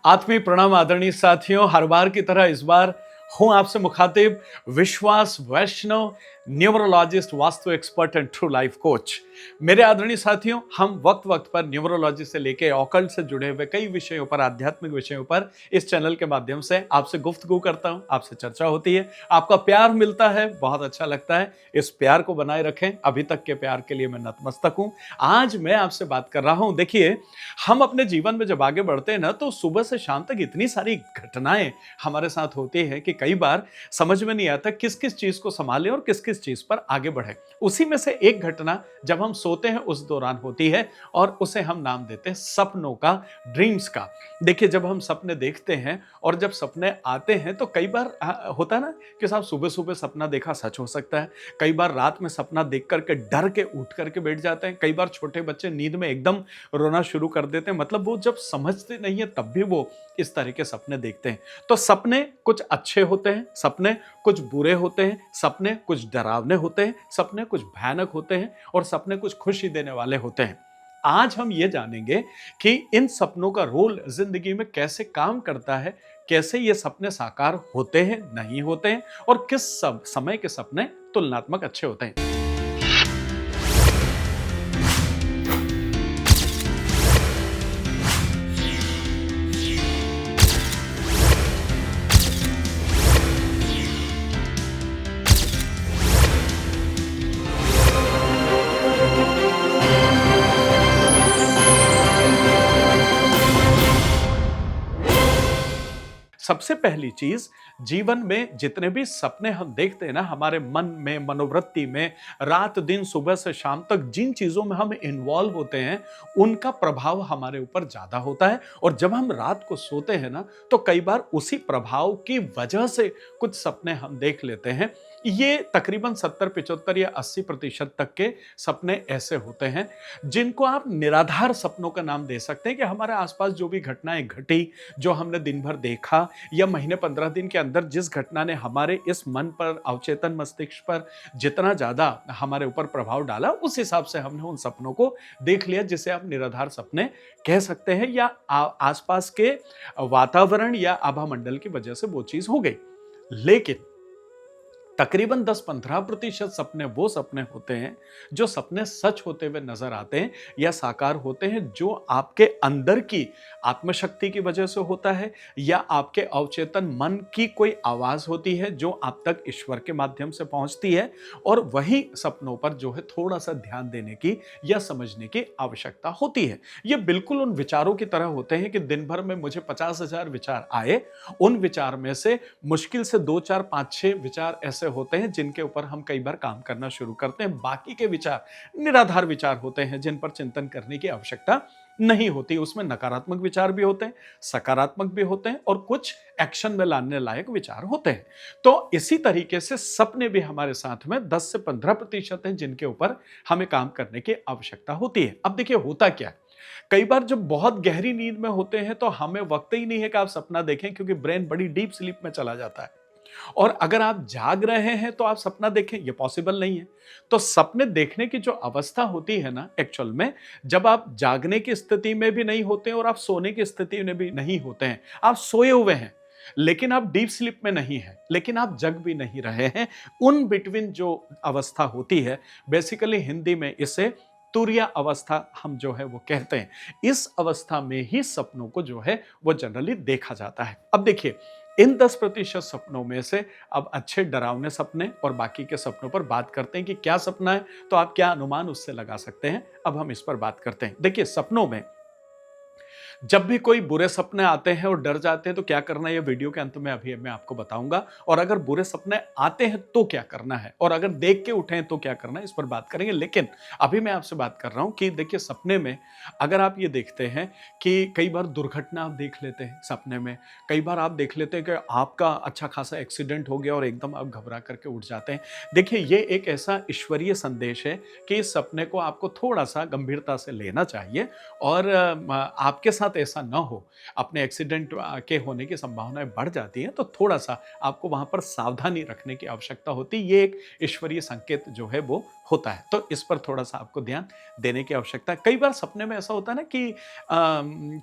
आत्मीय प्रणाम आदरणीय साथियों, हर बार की तरह इस बार हूं आपसे मुखातिब Vishwas Vaishnav, numerologist, vastu expert and true life coach. मेरे आदरणीय साथियों, हम वक्त वक्त पर न्यूमरोलॉजी से लेकर ऑकल्ट से जुड़े हुए कई विषयों पर, आध्यात्मिक विषयों पर इस चैनल के माध्यम से आपसे गुफ्तगू करता हूं, आपसे चर्चा होती है, आपका प्यार मिलता है, बहुत अच्छा लगता है। इस प्यार को बनाए रखें, अभी तक के प्यार के लिए मैं नतमस्तक हूं। आज मैं आपसे बात कर रहा हूं, देखिए, हम अपने जीवन में जब आगे बढ़ते हैं ना, तो सुबह से शाम तक इतनी सारी घटनाएं हमारे साथ होती है कि कई बार समझ में नहीं आता किस किस चीज को संभालें और किस किस चीज पर आगे बढ़े। उसी में से एक घटना जब हम सोते हैं उस दौरान होती है, और उसे हम नाम देते हैं सपनों का, ड्रीम्स का। देखिए, जब हम सपने देखते हैं और जब सपने आते हैं तो कई बार होता है ना कि साहब सुबह सुबह सपना देखा सच हो सकता है। कई बार रात में सपना देख करके डर के उठ करके बैठ जाते हैं। कई बार छोटे बच्चे नींद में एकदम रोना शुरू कर देते हैं, मतलब वो जब समझते नहीं है तब भी वो इस तरह के सपने देखते हैं। तो सपने कुछ अच्छे होते हैं, सपने कुछ बुरे होते हैं, सपने कुछ डरावने होते हैं, सपने कुछ भयानक होते हैं, और सपने कुछ खुशी देने वाले होते हैं। आज हम ये जानेंगे कि इन सपनों का रोल जिंदगी में कैसे काम करता है, कैसे ये सपने साकार होते हैं, नहीं होते हैं, और किस समय के सपने तुलनात्मक अच्छे होते हैं। सबसे पहली चीज, जीवन में जितने भी सपने हम देखते हैं ना, हमारे मन में, मनोवृत्ति में, रात दिन सुबह से शाम तक जिन चीजों में हम इन्वॉल्व होते हैं, उनका प्रभाव हमारे ऊपर ज्यादा होता है। और जब हम रात को सोते हैं ना, तो कई बार उसी प्रभाव की वजह से कुछ सपने हम देख लेते हैं। ये तकरीबन 70, 75 या 80% तक के सपने ऐसे होते हैं जिनको आप निराधार सपनों का नाम दे सकते हैं, कि हमारे आसपास जो भी घटनाएं घटी, जो हमने दिन भर देखा, या महीने 15 दिन के अंदर जिस घटना ने हमारे इस मन पर, अवचेतन मस्तिष्क पर जितना ज्यादा हमारे ऊपर प्रभाव डाला, उस हिसाब से हमने उन सपनों को देख लिया, जिसे आप निराधार सपने कह सकते हैं, या आसपास के वातावरण या आभा मंडल की वजह से वो चीज हो गई। लेकिन तकरीबन 10-15% सपने वो सपने होते हैं जो सपने सच होते हुए नजर आते हैं या साकार होते हैं, जो आपके अंदर की आत्मशक्ति की वजह से होता है, या आपके अवचेतन मन की कोई आवाज होती है जो आप तक ईश्वर के माध्यम से पहुंचती है। और वही सपनों पर जो है थोड़ा सा ध्यान देने की या समझने की आवश्यकता होती है। ये बिल्कुल उन विचारों की तरह होते हैं कि दिन भर में मुझे 50,000 विचार आए, उन विचार में से मुश्किल से 2, 4, 5, 6 विचार ऐसे होते हैं जिनके ऊपर हम कई बार काम करना शुरू करते हैं। बाकी के विचार निराधार विचार होते हैं, जिन पर चिंतन करने की आवश्यकता नहीं होती। उसमें नकारात्मक विचार भी होते हैं, सकारात्मक भी होते हैं, और कुछ एक्शन में लाने लायक विचार होते हैं। तो इसी तरीके से सपने भी हमारे साथ में 10 से 15% हैं जिनके ऊपर हमें काम करने की आवश्यकता होती है। अब देखिए, होता क्या है, कई बार जब बहुत गहरी नींद में होते हैं तो हमें वक्त ही नहीं है कि आप सपना देखें, क्योंकि ब्रेन बड़ी डीप स्लीप में चला जाता है। और अगर आप जाग रहे हैं तो आप सपना देखें, ये पॉसिबल नहीं है। तो सपने देखने की जो अवस्था होती है ना, एक्चुअल में जब आप जागने की स्थिति में भी नहीं होते और आप सोने की स्थिति में भी नहीं होते हैं, आप सोए हुए हैं लेकिन आप डीप स्लीप में नहीं हैं, लेकिन आप जग भी नहीं रहे हैं, उन बिटवीन जो अवस्था होती है, बेसिकली हिंदी में इसे तुरिया अवस्था हम जो है वो कहते हैं। इस अवस्था में ही सपनों को जो है वो जनरली देखा जाता है। अब देखिए, इन 10% सपनों में से अब अच्छे डरावने सपने और बाकी के सपनों पर बात करते हैं कि क्या सपना है, तो आप क्या अनुमान उससे लगा सकते हैं। अब हम इस पर बात करते हैं। देखिए, सपनों में जब भी कोई बुरे सपने आते हैं और डर जाते हैं तो क्या करना है, ये वीडियो के अंत में अभी मैं आपको बताऊंगा। और अगर बुरे सपने आते हैं तो क्या करना है, और अगर देख के उठे तो क्या करना है, इस पर बात करेंगे। लेकिन अभी मैं आपसे बात कर रहा हूं कि देखिए, सपने में अगर आप ये देखते हैं कि कई बार दुर्घटना आप देख लेते हैं सपने में, कई बार आप देख लेते हैं कि आपका अच्छा खासा एक्सीडेंट हो गया और एकदम आप घबरा करके उठ जाते हैं। देखिए, ये एक ऐसा ईश्वरीय संदेश है कि इस सपने को आपको थोड़ा सा गंभीरता से लेना चाहिए, और आपके साथ ऐसा ना हो, अपने एक्सीडेंट के होने की संभावनाएं बढ़ जाती हैं, तो थोड़ा सा आपको वहां पर सावधानी रखने की आवश्यकता होती है। ये एक ईश्वरीय संकेत जो है वो होता है। तो इस पर थोड़ा-सा आपको ध्यान देने की आवश्यकता है। कई बार सपने में ऐसा होता है ना कि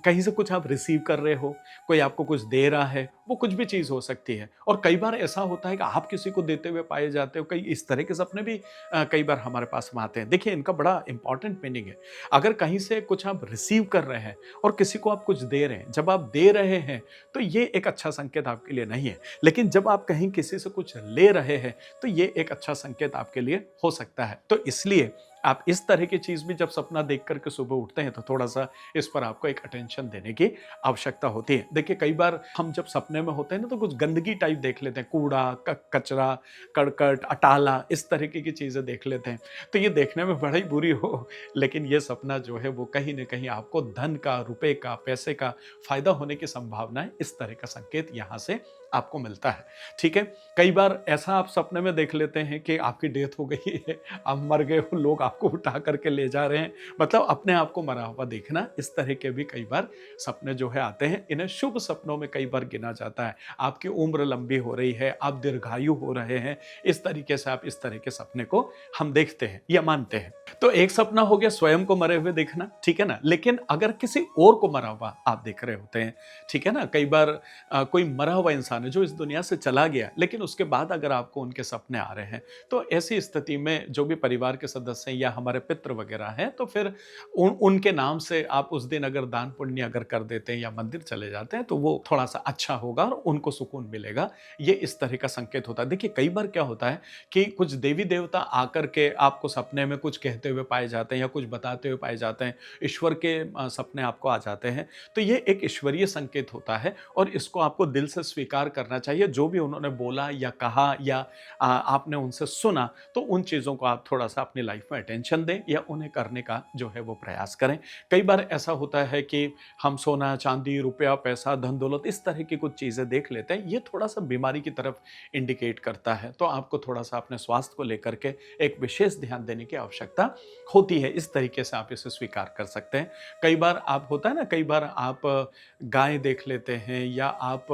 कहीं से कुछ आप रिसीव कर रहे हो, कोई आपको कुछ दे रहा है, वो कुछ भी चीज़ हो सकती है। और कई बार ऐसा होता है कि आप किसी को देते हुए पाए जाते हो, कई इस तरह के सपने भी कई बार हमारे पास में आते हैं। देखिए, इनका बड़ा इम्पोर्टेंट मीनिंग है। अगर कहीं से कुछ आप रिसीव कर रहे हैं और किसी को आप कुछ दे रहे हैं, जब आप दे रहे हैं, तो ये एक अच्छा संकेत आपके लिए नहीं है। लेकिन जब आप कहीं किसी से कुछ ले रहे हैं, तो ये एक अच्छा संकेत आपके लिए हो सकता है। तो इसलिए आप इस तरह की चीज़ भी जब सपना देख कर के सुबह उठते हैं, तो थोड़ा-सा इस पर आपको एक अटेंशन देने की आवश्यकता होती है। देखिए, कई बार हम जब सपने में होते हैं ना, तो कुछ गंदगी टाइप देख लेते हैं, कूड़ा, कचरा, करकट, अटाला, इस तरीके की चीज़ें देख लेते हैं। तो ये देखने में बड़ा ही बुरी हो, लेकिन ये सपना जो है वो कहीं न कहीं आपको धन का, रुपए का, पैसे का फ़ायदा होने की संभावना है, इस तरह का संकेत यहाँ से आपको मिलता है। ठीक है? कई बार ऐसा आप सपने में देख लेते हैं कि आपकी डेथ हो गई है, आप मर गए हो, लोग आपको उठा करके ले जा रहे हैं, मतलब अपने आप को मरा हुआ देखना, इस तरह के भी कई बार सपने जो है आते हैं। इन्हें शुभ सपनों में कई बार गिना जाता है। आपकी उम्र लंबी हो रही है, आप दीर्घायु हो रहे हैं, इस तरीके से आप इस तरह के सपने को हम देखते हैं या मानते हैं। तो एक सपना हो गया स्वयं को मरे हुए देखना, ठीक है ना? लेकिन अगर किसी और को मरा हुआ आप देख रहे होते हैं, ठीक है ना? कई बार कोई मरा हुआ इंसान है जो इस दुनिया से चला गया, लेकिन उसके बाद अगर आपको उनके सपने आ रहे हैं, तो ऐसी स्थिति में जो भी परिवार के सदस्य हैं या हमारे पितृ वगैरह हैं, तो फिर उनके नाम से आप उस दिन अगर दान पुण्य अगर कर देते हैं या मंदिर चले जाते हैं, तो वो थोड़ा-सा अच्छा होगा और उनको सुकून मिलेगा। ये इस तरह का संकेत होता है। देखिए, कई बार क्या होता है कि कुछ देवी-देवता आकर के आपको सपने में कुछ कहते हुए पाए जाते हैं या कुछ बताते हुए पाए जाते हैं। ईश्वर के सपने आपको आ जाते हैं। तो ये एक ईश्वरीय संकेत होता है और इसको आपको दिल से स्वीकार करना चाहिए। जो भी उन्होंने बोला या कहा या आपने उनसे सुना, तो उन चीज़ों को आप थोड़ा-सा अपनी लाइफ में अटेंशन दें या उन्हें करने का जो है वो प्रयास करें। कई बार ऐसा होता है कि हम सोना, चांदी, रुपया, पैसा, धन-दौलत इस तरह की कुछ चीज़ें देख लेते हैं। ये थोड़ा-सा बीमारी की तरफ इंडिकेट करता है। तो आपको थोड़ा-सा अपने स्वास्थ्य को लेकर के एक विशेष ध्यान देने की आवश्यकता होती है। इस तरीके से आप इसे स्वीकार कर सकते हैं। कई बार आप होता है ना, कई बार आप गाय देख लेते हैं या आप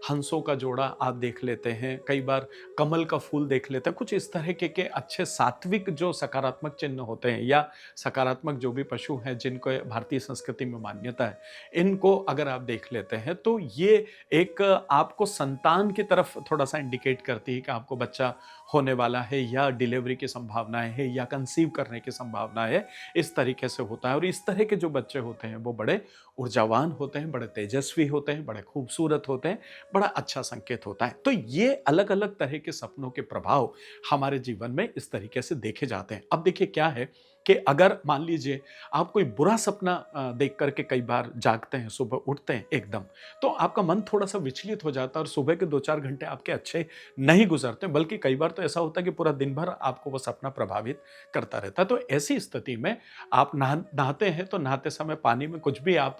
हंसों का जोड़ा आप देख लेते हैं, कई बार कमल का फूल देख लेते हैं। कुछ इस तरह के अच्छे सात्विक जो सकारात्मक चिन्ह होते हैं या सकारात्मक जो भी पशु हैं जिनको भारतीय संस्कृति में मान्यता है, इनको अगर आप देख लेते हैं, तो ये एक आपको संतान की तरफ थोड़ा-सा इंडिकेट करती है कि आपको बच्चा होने वाला है या डिलीवरी की संभावनाएँ है या कंसीव करने की संभावना है। इस तरीके से होता है और इस तरह के जो बच्चे होते हैं वो बड़े ऊर्जावान होते हैं, बड़े तेजस्वी होते हैं, बड़े खूबसूरत होते हैं, बड़ा अच्छा संकेत होता है। तो ये अलग-अलग तरह के सपनों के प्रभाव हमारे जीवन में इस तरीके से देखे जाते हैं। अब देखिए क्या है कि अगर मान लीजिए आप कोई बुरा सपना देख कर के कई बार जागते हैं, सुबह उठते हैं एकदम, तो आपका मन थोड़ा-सा विचलित हो जाता है और सुबह के 2-4 घंटे आपके अच्छे नहीं गुज़रते, बल्कि कई बार तो ऐसा होता है कि पूरा दिन भर आपको वो सपना प्रभावित करता रहता है। तो ऐसी स्थिति में आप नहाते हैं, तो नहाते समय पानी में कुछ भी आप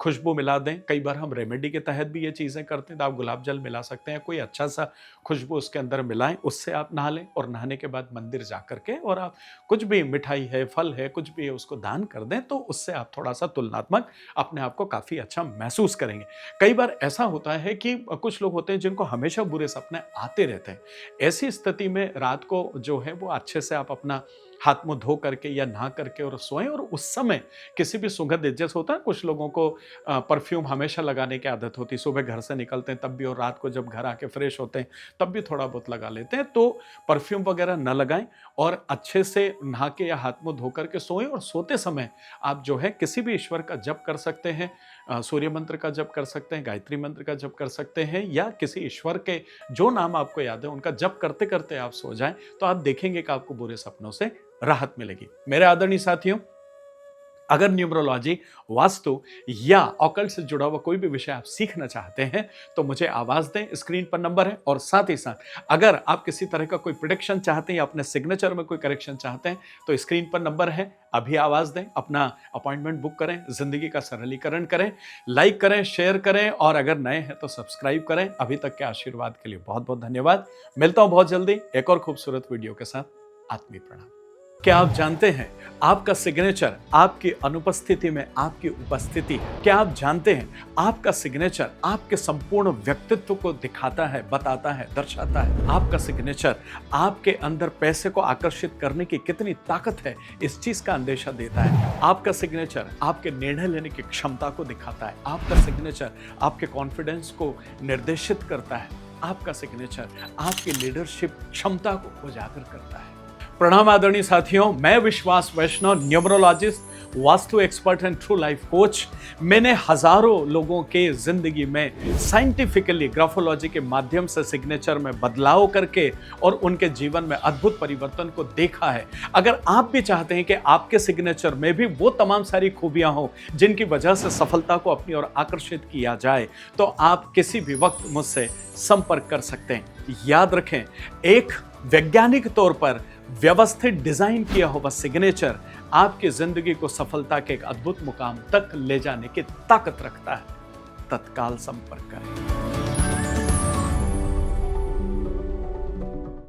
खुशबू मिला दें। कई बार हम रेमेडी के तहत भी ये चीज़ें करते हैं, तो आप गुलाब जल मिला सकते हैं, कोई अच्छा-सा खुशबू उसके अंदर मिलाएँ, उससे आप नहा लें और नहाने के बाद मंदिर जा कर के और आप कुछ भी मिठाई है, फल है, कुछ भी है उसको दान कर दें, तो उससे आप थोड़ा-सा तुलनात्मक अपने आप को काफ़ी अच्छा महसूस करेंगे। कई बार ऐसा होता है कि कुछ लोग होते हैं जिनको हमेशा बुरे सपने आते रहते हैं। ऐसी स्थिति में रात को जो है वो अच्छे से आप अपना हाथ मुँह धो करके या नहा करके और सोएँ और उस समय किसी भी सुगंधित, जैसे होता है कुछ लोगों को परफ्यूम हमेशा लगाने की आदत होती है, सुबह घर से निकलते हैं तब भी और रात को जब घर आके फ्रेश होते हैं तब भी थोड़ा बहुत लगा लेते हैं, तो परफ्यूम वगैरह न लगाएँ और अच्छे से नहा के या हाथ मुँह धो करके सोएँ और सोते समय आप जो है किसी भी ईश्वर का जप कर सकते हैं, सूर्य मंत्र का जप कर सकते हैं, गायत्री मंत्र का जप कर सकते हैं या किसी ईश्वर के जो नाम आपको याद है उनका जप करते-करते आप सो जाएँ, तो आप देखेंगे कि आपको बुरे सपनों से राहत मिलेगी। मेरे आदरणीय साथियों, अगर न्यूमरोलॉजी, वास्तु या ऑकल्ट से जुड़ा हुआ कोई भी विषय आप सीखना चाहते हैं, तो मुझे आवाज़ दें, स्क्रीन पर नंबर है। और साथ ही साथ अगर आप किसी तरह का कोई प्रेडिक्शन चाहते हैं या अपने सिग्नेचर में कोई करेक्शन चाहते हैं, तो स्क्रीन पर नंबर है, अभी आवाज़ दें, अपना अपॉइंटमेंट बुक करें, ज़िंदगी का सरलीकरण करें, लाइक करें, शेयर करें और अगर नए हैं तो सब्सक्राइब करें। अभी तक के आशीर्वाद के लिए बहुत-बहुत धन्यवाद। मिलता हूँ बहुत जल्दी एक और खूबसूरत वीडियो के साथ। आत्मीय प्रणाम। क्या आप जानते हैं आपका सिग्नेचर आपकी अनुपस्थिति में आपकी उपस्थिति है? क्या आप जानते हैं आपका सिग्नेचर आपके संपूर्ण व्यक्तित्व को दिखाता है, बताता है, दर्शाता है? आपका सिग्नेचर आपके अंदर पैसे को आकर्षित करने की कितनी ताकत है, इस चीज का अंदेशा देता है। आपका सिग्नेचर आपके निर्णय लेने की क्षमता को दिखाता है। आपका सिग्नेचर आपके कॉन्फिडेंस को निर्देशित करता है। आपका सिग्नेचर आपकी लीडरशिप क्षमता को उजागर करता है। प्रणाम आदरणीय साथियों, मैं Vishwas Vaishnav, numerologist, vastu expert and true life coach. मैंने हजारों लोगों के जिंदगी में साइंटिफिकली ग्राफोलॉजी के माध्यम से सिग्नेचर में बदलाव करके और उनके जीवन में अद्भुत परिवर्तन को देखा है। अगर आप भी चाहते हैं कि आपके सिग्नेचर में भी वो तमाम सारी खूबियां हो जिनकी वजह से सफलता को अपनी ओर आकर्षित किया जाए, तो आप किसी भी वक्त मुझसे संपर्क कर सकते हैं। याद रखें, एक वैज्ञानिक तौर पर व्यवस्थित डिजाइन किया हुआ सिग्नेचर आपकी जिंदगी को सफलता के एक अद्भुत मुकाम तक ले जाने की ताकत रखता है। तत्काल संपर्क करें।